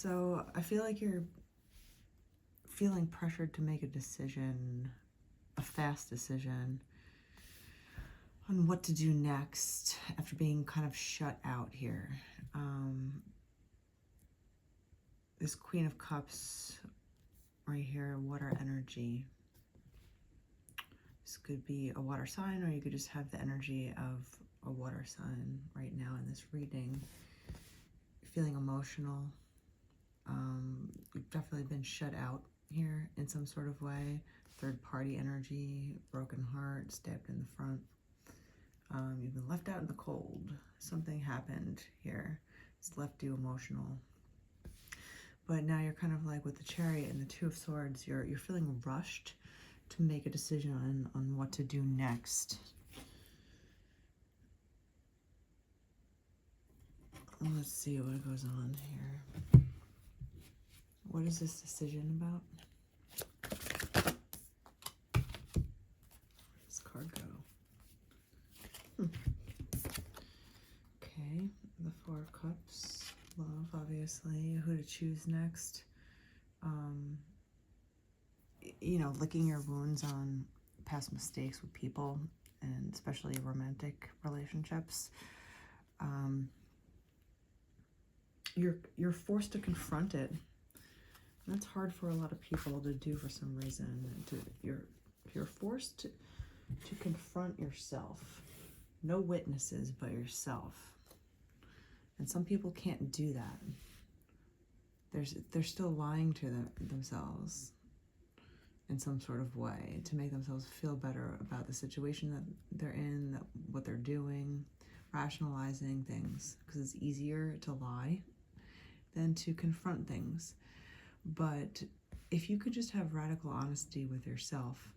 So I feel like you're feeling pressured to make a decision, a fast decision, on what to do next after being kind of shut out here. This Queen of Cups right here, water energy. This could be a water sign, or you could just have the energy of a water sign right now in this reading. Feeling emotional. You've definitely been shut out here in some sort of way. Third party energy, broken heart, stabbed in the front. You've been left out in the cold. Something happened here. It's left you emotional. But now you're kind of like with the Chariot and the Two of Swords, you're feeling rushed to make a decision on what to do next. Let's see what goes on here. What is this decision about? Where does this card go? Okay, the Four of Cups. Love, obviously. Who to choose next. You know, licking your wounds on past mistakes with people, and especially romantic relationships. You're forced to confront it. And that's hard for a lot of people to do for some reason. You're forced to confront yourself. No witnesses but yourself. And some people can't do that. They're still lying to themselves in some sort of way to make themselves feel better about the situation that they're in, what they're doing, rationalizing things, because it's easier to lie than to confront things. But if you could just have radical honesty with yourself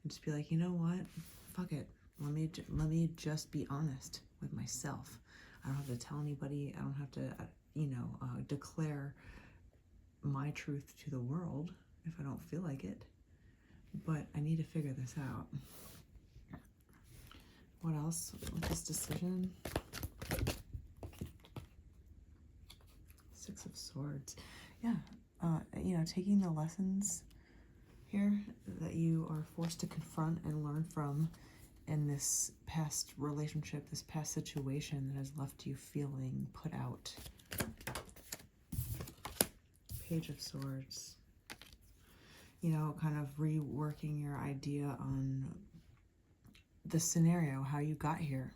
and just be like, you know what, fuck it, let me just be honest with myself. I don't have to tell anybody. I don't have to declare my truth to the world if I don't feel like it. But I need to figure this out. What else with this decision? Six of Swords. Yeah, taking the lessons here that you are forced to confront and learn from in this past relationship, this past situation that has left you feeling put out. Page of Swords. You know, kind of reworking your idea on the scenario, how you got here,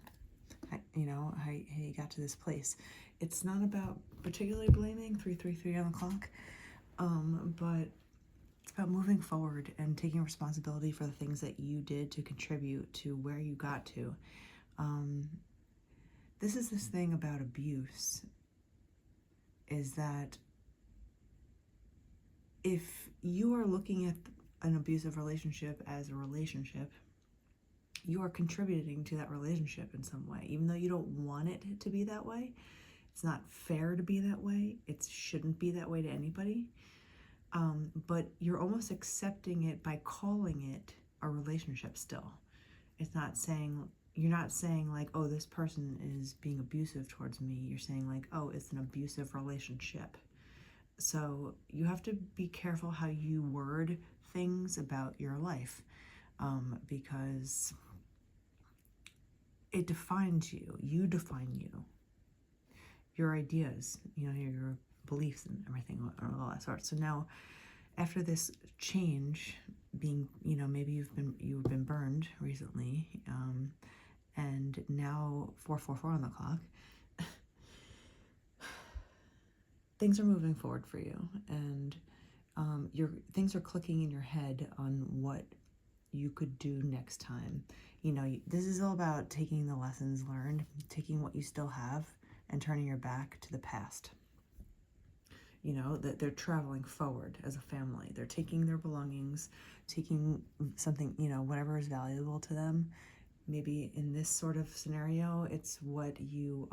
how you got to this place. It's not about particularly blaming 333 on the clock, but it's about moving forward and taking responsibility for the things that you did to contribute to where you got to. This is this thing about abuse, is that if you are looking at an abusive relationship as a relationship, you are contributing to that relationship in some way, even though you don't want it to be that way. It's not fair to be that way. It shouldn't be that way to anybody. But you're almost accepting it by calling it a relationship still. It's not saying, you're not saying like, oh, this person is being abusive towards me. You're saying like, oh, it's an abusive relationship. So you have to be careful how you word things about your life, because it defines you. You define you. Your ideas, your beliefs and everything, all that sort. So now, after this change, being, maybe you've been burned recently, and now 444 on the clock. Things are moving forward for you, and things are clicking in your head on what you could do next time. This is all about taking the lessons learned, taking what you still have, and turning your back to the past. That they're traveling forward as a family. They're taking their belongings, taking something, whatever is valuable to them. Maybe in this sort of scenario, it's what you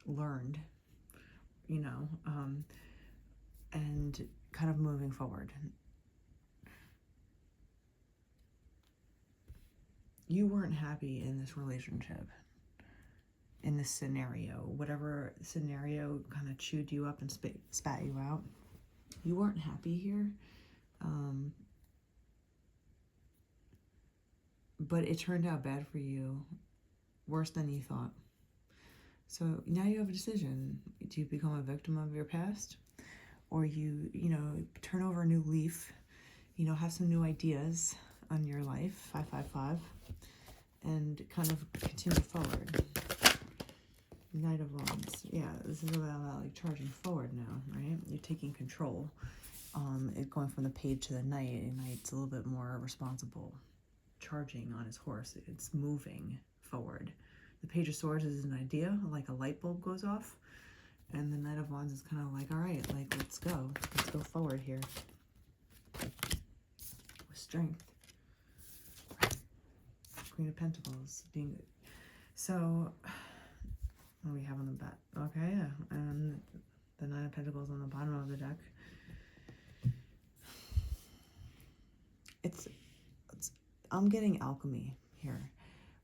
learned, and kind of moving forward. You weren't happy in this relationship, in this scenario, whatever scenario kind of chewed you up and spat you out. You weren't happy here, but it turned out bad for you, worse than you thought. So now you have a decision. Do you become a victim of your past, or you turn over a new leaf, have some new ideas on your life, 555, and kind of continue forward. Knight of Wands. Yeah, this is about like charging forward now, right? You're taking control. It going from the page to the knight. The knight's a little bit more responsible, charging on his horse. It's moving forward. The Page of Swords is an idea, like a light bulb goes off, and the Knight of Wands is kind of like, all right, like let's go forward here with strength. Queen of Pentacles being so. What do we have on the back? Okay, yeah, and the Nine of Pentacles on the bottom of the deck. I'm getting alchemy here,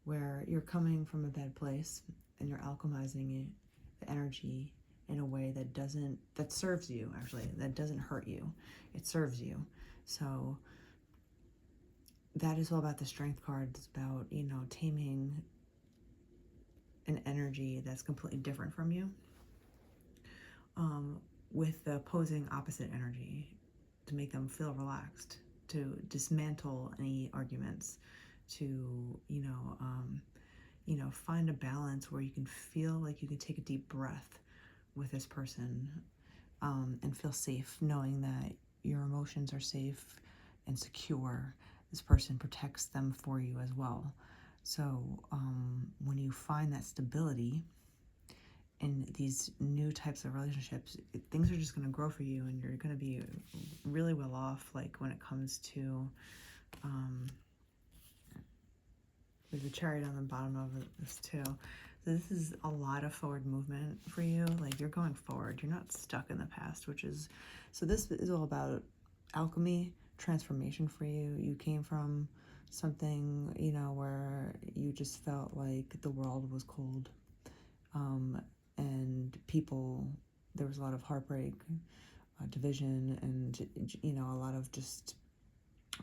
where you're coming from a bad place and you're alchemizing the energy in a way that serves you, actually, that doesn't hurt you. It serves you. So that is all about the Strength card. It's about, taming an energy that's completely different from you, with the opposing opposite energy, to make them feel relaxed, to dismantle any arguments, to find a balance where you can feel like you can take a deep breath with this person, and feel safe knowing that your emotions are safe and secure. This person protects them for you as well. So when you find that stability in these new types of relationships, things are just going to grow for you, and you're going to be really well off, like when it comes to there's a Chariot on the bottom of this too. So this is a lot of forward movement for you. Like you're going forward. You're not stuck in the past, so this is all about alchemy, transformation for you. You came from something, where you just felt like the world was cold, and there was a lot of heartbreak, division, and a lot of just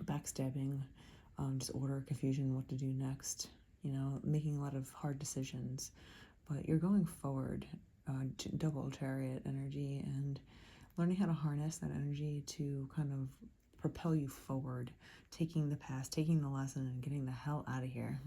backstabbing, disorder, confusion, what to do next, making a lot of hard decisions. But you're going forward, double Chariot energy, and learning how to harness that energy to kind of propel you forward, taking the past, taking the lesson, and getting the hell out of here.